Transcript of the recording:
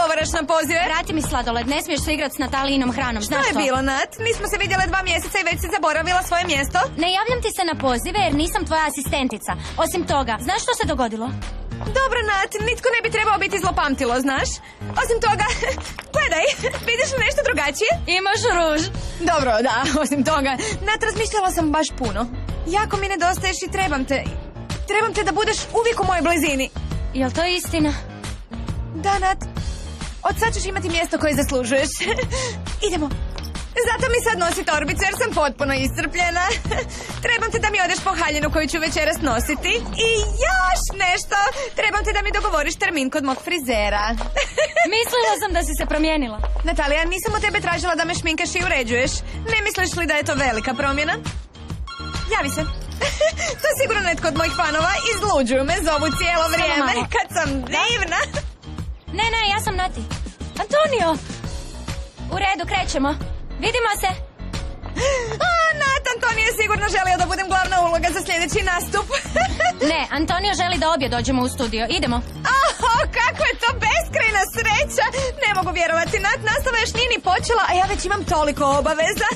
odgovaraš na pozive? Vrati mi sladoled, ne smiješ se igrati s Natalijinom hranom, znaš Što to? je bilo, Nat? Nismo se vidjele 2 mjeseca i već si zaboravila svoje mjesto? Ne javljam ti se na pozive jer nisam tvoja asistentica. Osim toga, znaš što se dogodilo? Dobro, Nat, nitko ne bi trebao biti zlopamtilo, znaš? Osim toga, gledaj, vidiš li nešto drugačije? Imaš ruž. Dobro, da, osim toga, Nat, razmišljala sam baš puno. Jako mi nedostaješ i trebam te. Trebam te da budeš uvijek u mojoj blizini. Jel to istina? Da, Nat, od sad ćeš imati mjesto koje zaslužuješ. Idemo. Zato mi sad nosi torbicu jer sam potpuno iscrpljena. Trebam te da mi odeš po haljinu koju ću večeras nositi. I još nešto. Trebam te da mi dogovoriš termin kod mog frizera. Mislila sam da si se promijenila. Natalija, nisam od tebe tražila da me šminkaš i uređuješ. Ne misliš li da je to velika promjena? Javi se. To je sigurno netko od mojih fanova. Izluđuju me, zovu cijelo vrijeme. malo. Kad sam divna. Ne, ja sam Nati. Antonio! U redu, krećemo. Vidimo se. Nat, Antonio je sigurno želio da budem glavna uloga za sljedeći nastup. Ne, Antonio želi da obje dođemo u studio. Idemo. Kako je to beskrajna sreća. Ne mogu vjerovati, Nat, nastava još nije ni počela, a ja već imam toliko obaveza.